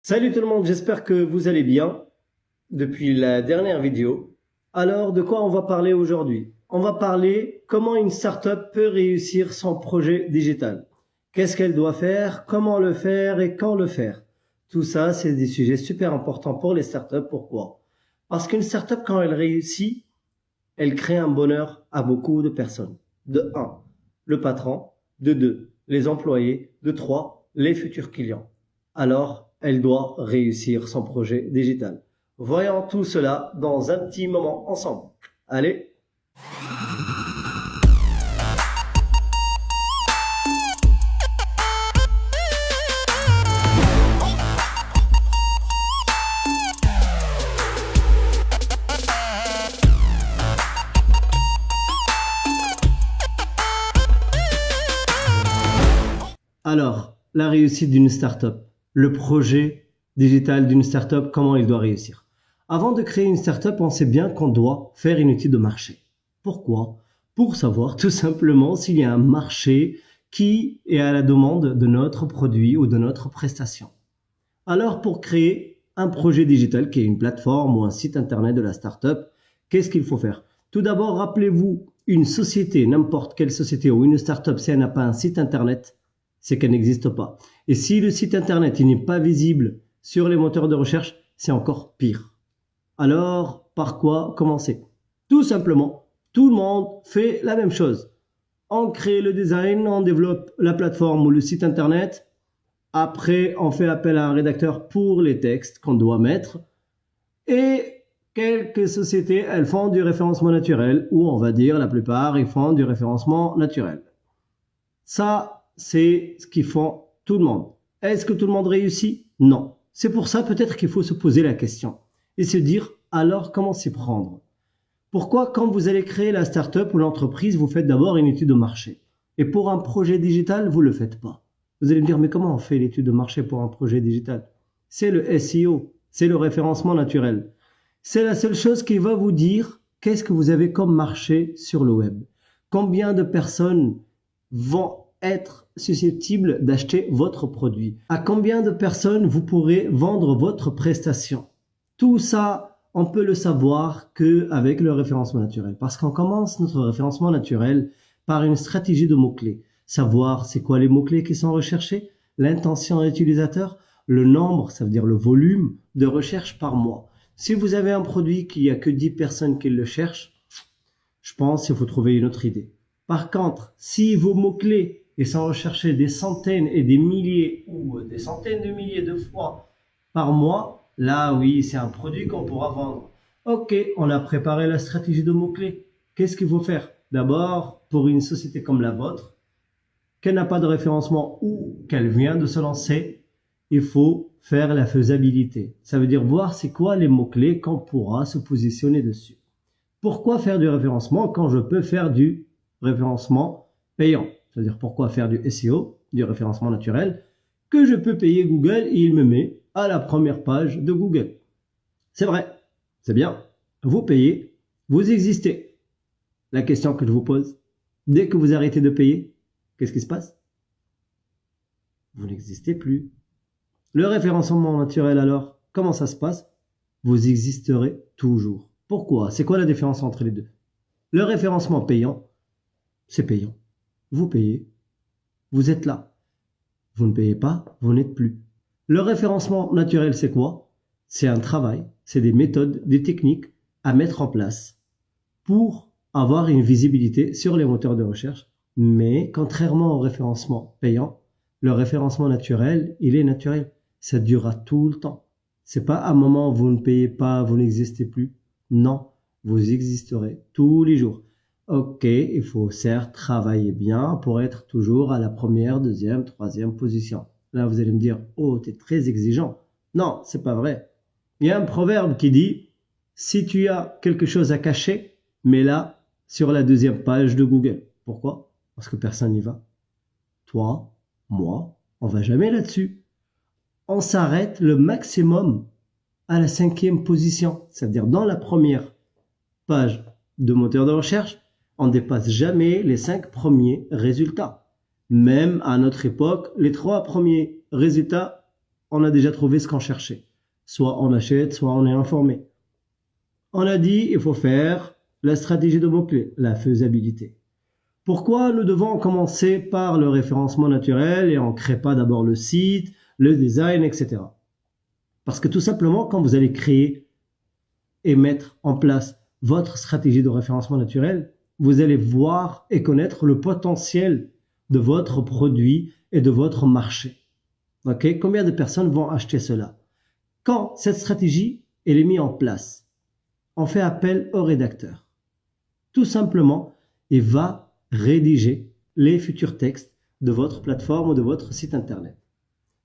Salut tout le monde, j'espère que vous allez bien depuis la dernière vidéo. Alors, de quoi on va parler aujourd'hui? On va parler comment une startup peut réussir son projet digital. Qu'est-ce qu'elle doit faire, comment le faire et quand le faire. Tout ça, c'est des sujets super importants pour les startups. Pourquoi? Parce qu'une startup, quand elle réussit, elle crée un bonheur à beaucoup de personnes. De 1, le patron. De 2, les employés. De 3, les futurs clients. Alors, elle doit réussir son projet digital. Voyons tout cela dans un petit moment ensemble. Allez! Alors, la réussite d'une startup, le projet digital d'une startup, comment il doit réussir. Avant de créer une startup, on sait bien qu'on doit faire une étude de marché. Pourquoi? Pour savoir tout simplement s'il y a un marché qui est à la demande de notre produit ou de notre prestation. Alors, pour créer un projet digital qui est une plateforme ou un site internet de la startup, qu'est-ce qu'il faut faire? Tout d'abord, rappelez-vous, une société, n'importe quelle société ou une startup, si elle n'a pas un site internet, c'est qu'elle n'existe pas. Et si le site internet n'est pas visible sur les moteurs de recherche, c'est encore pire. Alors, par quoi commencer? Tout simplement, tout le monde fait la même chose. On crée le design, on développe la plateforme ou le site internet. Après, on fait appel à un rédacteur pour les textes qu'on doit mettre. Et quelques sociétés, elles font du référencement naturel, ou on va dire la plupart, ils font du référencement naturel. Ça, c'est ce qu'ils font tout le monde. Est-ce que tout le monde réussit? Non. C'est pour ça peut-être qu'il faut se poser la question et se dire alors comment s'y prendre. Pourquoi quand vous allez créer la start-up ou l'entreprise, vous faites d'abord une étude de marché et pour un projet digital, vous le faites pas. Vous allez me dire mais comment on fait l'étude de marché pour un projet digital? C'est le SEO, c'est le référencement naturel. C'est la seule chose qui va vous dire qu'est-ce que vous avez comme marché sur le web. Combien de personnes vont être susceptibles d'acheter votre produit? À combien de personnes vous pourrez vendre votre prestation? Tout ça, on peut le savoir qu'avec le référencement naturel. Parce qu'on commence notre référencement naturel par une stratégie de mots-clés. Savoir c'est quoi les mots-clés qui sont recherchés, l'intention utilisateur, le nombre, ça veut dire le volume de recherche par mois. Si vous avez un produit qu'il n'y a que 10 personnes qui le cherchent, je pense qu'il faut trouver une autre idée. Par contre, si vos mots-clés ils sont recherchés des centaines et des milliers ou des centaines de milliers de fois par mois, là oui, c'est un produit qu'on pourra vendre. Ok, on a préparé la stratégie de mots-clés. Qu'est-ce qu'il faut faire? D'abord, pour une société comme la vôtre, qu'elle n'a pas de référencement ou qu'elle vient de se lancer, il faut faire la faisabilité. Ça veut dire voir c'est quoi les mots-clés qu'on pourra se positionner dessus. Pourquoi faire du référencement quand je peux faire du référencement payant? C'est-à-dire pourquoi faire du SEO, du référencement naturel, que je peux payer Google et il me met à la première page de Google. C'est vrai, c'est bien. Vous payez, vous existez. La question que je vous pose, dès que vous arrêtez de payer, qu'est-ce qui se passe? Vous n'existez plus. Le référencement naturel alors, comment ça se passe? Vous existerez toujours. Pourquoi? C'est quoi la différence entre les deux? Le référencement payant, c'est payant. Vous payez, vous êtes là. Vous ne payez pas, vous n'êtes plus. Le référencement naturel, c'est quoi? C'est un travail, c'est des méthodes, des techniques à mettre en place pour avoir une visibilité sur les moteurs de recherche. Mais contrairement au référencement payant, le référencement naturel, il est naturel. Ça durera tout le temps. C'est pas à un moment où vous ne payez pas, vous n'existez plus. Non, vous existerez tous les jours. Ok, il faut certes travailler bien pour être toujours à la première, deuxième, troisième position. Là, vous allez me dire, oh, t'es très exigeant. Non, c'est pas vrai. Il y a un proverbe qui dit, si tu as quelque chose à cacher, mets-la sur la deuxième page de Google. Pourquoi? Parce que personne n'y va. Toi, moi, on va jamais là-dessus. On s'arrête le maximum à la 5e position. C'est-à-dire dans la première page de moteur de recherche, on ne dépasse jamais les 5 premiers résultats. Même à notre époque, les 3 premiers résultats, on a déjà trouvé ce qu'on cherchait. Soit on achète, soit on est informé. On a dit il faut faire la stratégie de mots-clés, la faisabilité. Pourquoi nous devons commencer par le référencement naturel et on ne crée pas d'abord le site, le design, etc. Parce que tout simplement, quand vous allez créer et mettre en place votre stratégie de référencement naturel, vous allez voir et connaître le potentiel de votre produit et de votre marché. Okay? Combien de personnes vont acheter cela? Quand cette stratégie elle est mise en place, on fait appel au rédacteur. Tout simplement, il va rédiger les futurs textes de votre plateforme ou de votre site internet.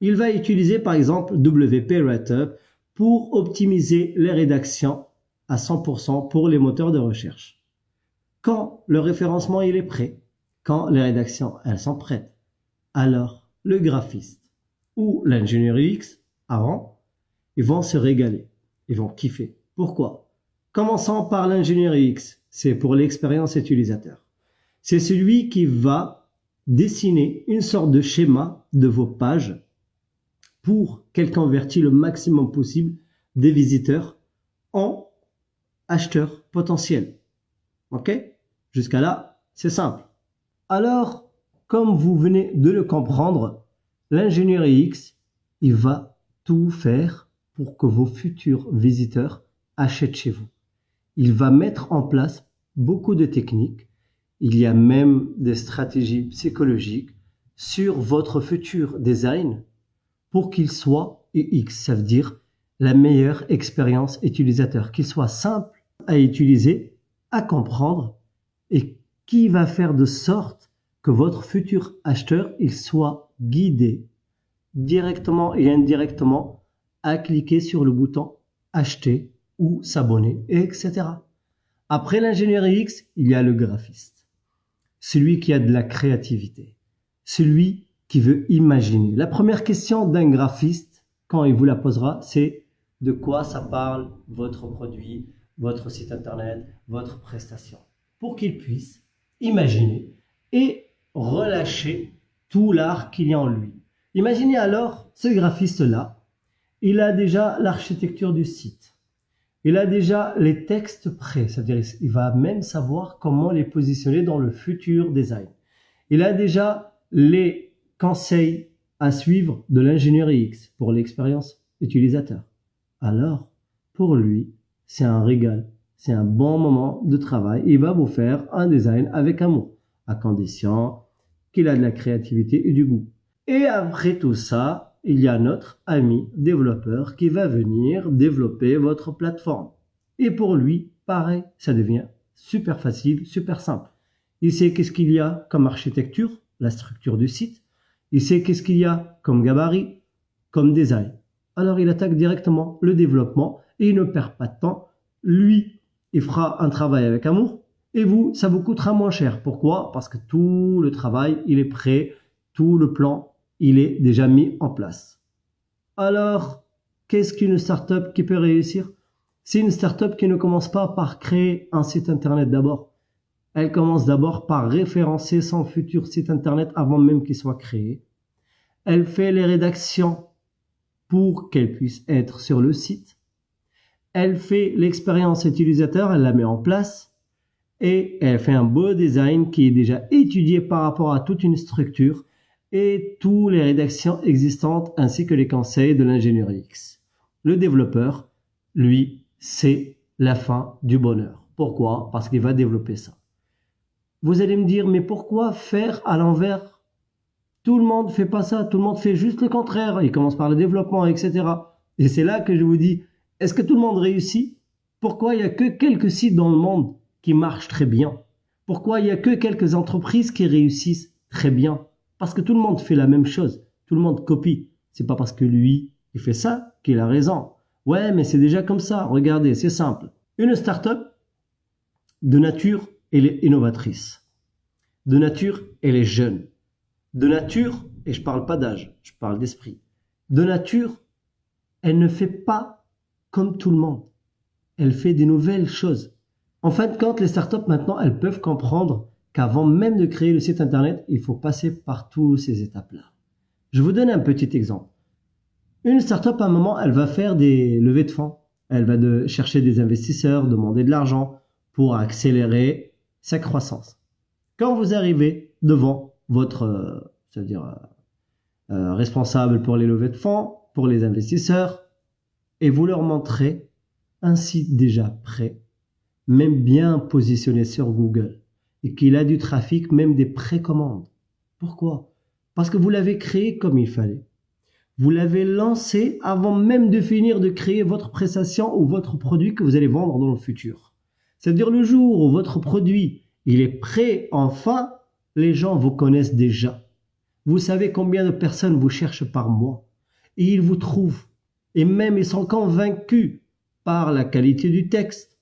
Il va utiliser par exemple WP Writer pour optimiser les rédactions à 100% pour les moteurs de recherche. Quand le référencement il est prêt, quand les rédactions elles sont prêtes, alors le graphiste ou l'ingénieur UX avant, ils vont se régaler, ils vont kiffer. Pourquoi? Commençons par l'ingénieur UX, c'est pour l'expérience utilisateur. C'est celui qui va dessiner une sorte de schéma de vos pages pour qu'elle convertisse le maximum possible des visiteurs en acheteurs potentiels. Ok? Jusqu'à là, c'est simple. Alors, comme vous venez de le comprendre, l'ingénieur UX, il va tout faire pour que vos futurs visiteurs achètent chez vous. Il va mettre en place beaucoup de techniques. Il y a même des stratégies psychologiques sur votre futur design pour qu'il soit UX, ça veut dire la meilleure expérience utilisateur, qu'il soit simple à utiliser, à comprendre et qui va faire de sorte que votre futur acheteur il soit guidé directement et indirectement à cliquer sur le bouton acheter ou s'abonner, etc. Après l'ingénieur UX, il y a le graphiste, celui qui a de la créativité, celui qui veut imaginer. La première question d'un graphiste, quand il vous la posera, c'est de quoi ça parle votre produit, votre site internet, votre prestation, pour qu'il puisse imaginer et relâcher tout l'art qu'il y a en lui. Imaginez alors ce graphiste-là, il a déjà l'architecture du site, il a déjà les textes prêts, c'est-à-dire il va même savoir comment les positionner dans le futur design. Il a déjà les conseils à suivre de l'ingénieur UX pour l'expérience utilisateur. Alors, pour lui, c'est un régal, c'est un bon moment de travail. Il va vous faire un design avec amour, à condition qu'il a de la créativité et du goût. Et après tout ça, il y a notre ami développeur qui va venir développer votre plateforme. Et pour lui, pareil, ça devient super facile, super simple. Il sait qu'est-ce qu'il y a comme architecture, la structure du site. Il sait qu'est-ce qu'il y a comme gabarit, comme design. Alors il attaque directement le développement et il ne perd pas de temps. Lui, il fera un travail avec amour et vous, ça vous coûtera moins cher. Pourquoi? Parce que tout le travail, il est prêt, tout le plan, il est déjà mis en place. Alors, qu'est-ce qu'une startup qui peut réussir? C'est une startup qui ne commence pas par créer un site internet d'abord. Elle commence d'abord par référencer son futur site internet avant même qu'il soit créé. Elle fait les rédactions pour qu'elle puisse être sur le site. Elle fait l'expérience utilisateur, elle la met en place et elle fait un beau design qui est déjà étudié par rapport à toute une structure et toutes les rédactions existantes ainsi que les conseils de l'ingénieur UX. Le développeur, lui, c'est la fin du bonheur. Pourquoi? Parce qu'il va développer ça. Vous allez me dire, mais pourquoi faire à l'envers? Tout le monde fait pas ça, tout le monde fait juste le contraire. Il commence par le développement, etc. Et c'est là que je vous dis, est-ce que tout le monde réussit? Pourquoi il n'y a que quelques sites dans le monde qui marchent très bien? Pourquoi il n'y a que quelques entreprises qui réussissent très bien? Parce que tout le monde fait la même chose, tout le monde copie. C'est pas parce que lui, il fait ça qu'il a raison. Ouais, mais c'est déjà comme ça, regardez, c'est simple. Une start-up, de nature, elle est innovatrice. De nature, elle est jeune. De nature, et je parle pas d'âge, je parle d'esprit. De nature, elle ne fait pas comme tout le monde. Elle fait des nouvelles choses. En fin de compte, les startups maintenant, elles peuvent comprendre qu'avant même de créer le site internet, il faut passer par toutes ces étapes-là. Je vous donne un petit exemple. Une startup, à un moment, elle va faire des levées de fonds. Elle va chercher des investisseurs, demander de l'argent pour accélérer sa croissance. Quand vous arrivez devant votre, c'est-à-dire responsable pour les levées de fonds, pour les investisseurs, et vous leur montrez un site déjà prêt, même bien positionné sur Google, et qu'il a du trafic, même des précommandes. Pourquoi? Parce que vous l'avez créé comme il fallait. Vous l'avez lancé avant même de finir de créer votre prestation ou votre produit que vous allez vendre dans le futur. C'est-à-dire le jour où votre produit il est prêt enfin, les gens vous connaissent déjà. Vous savez combien de personnes vous cherchent par mois et ils vous trouvent. Et même ils sont convaincus par la qualité du texte,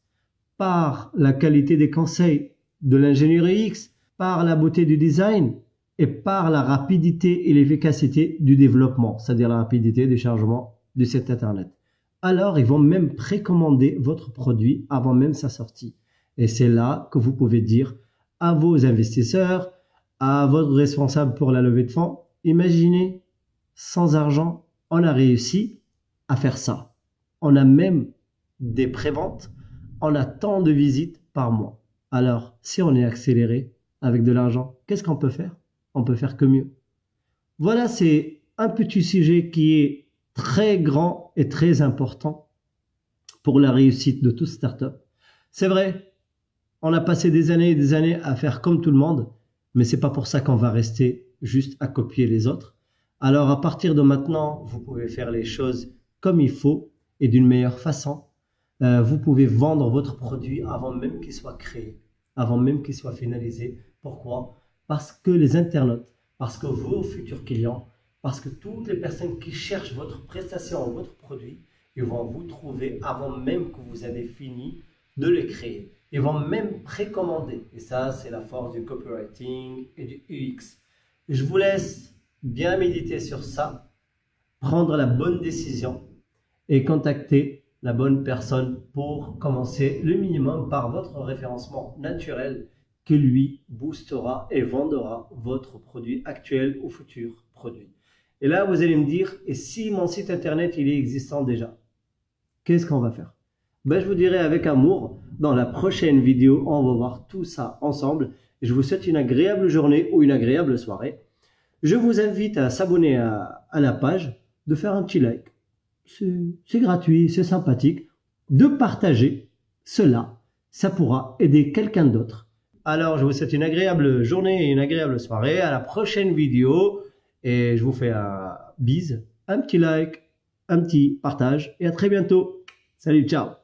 par la qualité des conseils de l'ingénierie X, par la beauté du design et par la rapidité et l'efficacité du développement, c'est-à-dire la rapidité du chargement du site internet. Alors, ils vont même précommander votre produit avant même sa sortie. Et c'est là que vous pouvez dire à vos investisseurs, à votre responsable pour la levée de fonds, imaginez, sans argent, on a réussi à faire ça. On a même des préventes, on a tant de visites par mois. Alors, si on est accéléré avec de l'argent, qu'est-ce qu'on peut faire? On peut faire que mieux. Voilà, c'est un petit sujet qui est très grand et très important pour la réussite de toute startup. C'est vrai, on a passé des années et des années à faire comme tout le monde, mais c'est pas pour ça qu'on va rester juste à copier les autres. Alors à partir de maintenant, vous pouvez faire les choses comme il faut et d'une meilleure façon. Vous pouvez vendre votre produit avant même qu'il soit créé, avant même qu'il soit finalisé. Pourquoi? Parce que les internautes, parce que vos futurs clients, parce que toutes les personnes qui cherchent votre prestation ou votre produit, ils vont vous trouver avant même que vous avez fini de les créer. Ils vont même précommander. Et ça, c'est la force du copywriting et du UX. Je vous laisse bien méditer sur ça, prendre la bonne décision et contacter la bonne personne pour commencer le minimum par votre référencement naturel qui lui boostera et vendra votre produit actuel ou futur produit. Et là, vous allez me dire, et si mon site internet il est existant déjà, qu'est-ce qu'on va faire? Je vous dirai avec amour, dans la prochaine vidéo, on va voir tout ça ensemble. Je vous souhaite une agréable journée ou une agréable soirée. Je vous invite à s'abonner à la page, de faire un petit like. C'est gratuit, c'est sympathique. De partager cela, ça pourra aider quelqu'un d'autre. Alors, je vous souhaite une agréable journée et une agréable soirée. À la prochaine vidéo. Et je vous fais un bise, un petit like, un petit partage. Et à très bientôt. Salut, ciao.